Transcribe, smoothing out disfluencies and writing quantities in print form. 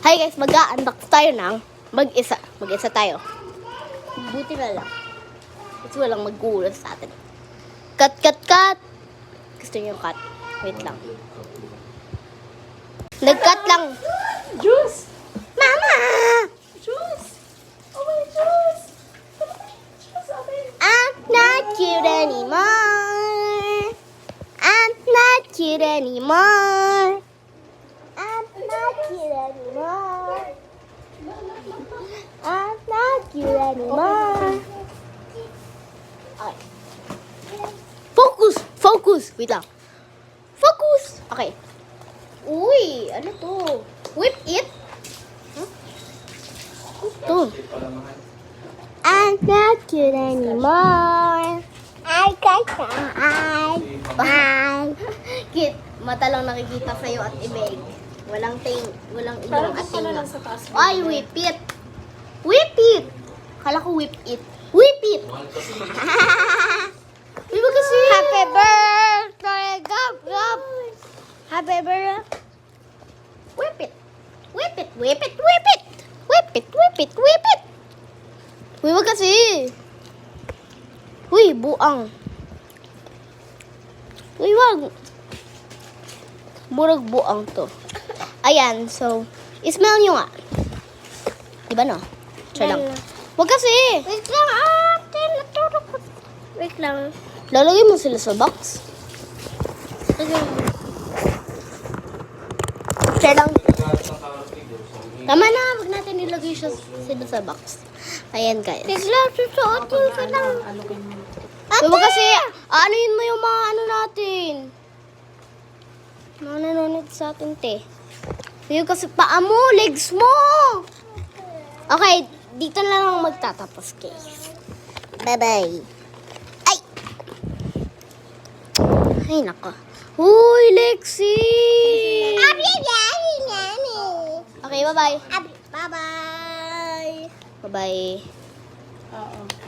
Hi guys, mag-a-unbox tayo ng mag-isa. Mag-isa tayo. Buti na lang. Kasi walang maggulat sa atin. Cut, cut, cut! Gusto niyo cut? Wait lang. Nag-cut lang. Juice! Mama! Juice! Oh my juice! Juice, okay. I'm not cute anymore. I'm not cute anymore. I'm not cute anymore. I'm not cute anymore. Okay. Focus! Focus! Wait lang. Focus! Okay. Uy! Ano to? Whip it? Huh? Ito. I'm not cute anymore. I can't cry. Bye. Kit, mata lang nakikita sa'yo at ibig. Walang walang ilong Parang at gusto na tinga. lang sa taas. Ay, whip it. Whip it. Kala ko whip it. Whip it. Di ba kasi? Happy birthday, Gab, Gab. Happy birthday. Whip it. Whip it, whip it, whip it. Whip it, whip it, whip it. Uy, wag kasi. Uy, buang. Uy, wag. Burag buang to. Ayan, so, smell nyo nga. Diba no? Try lang. Wag kasi. Wait lang, Wait lang. Lalagay mo sila sa box. Try lang. Tama na, wag natin ilagay sila sa box. Ayan guys. Bigla, susuotin ka lang. Alukin mo. Wag kasi, anuin mo yung mga ano natin. Mga nanonood sa atin, te. Yung kasi paa mo, legs mo. Okay, dito na lang magtatapos, guys. Bye-bye. Ay! Ay, nako. Uy, Lexi! Okay, bye-bye. Bye-bye. Bye-bye. Oo.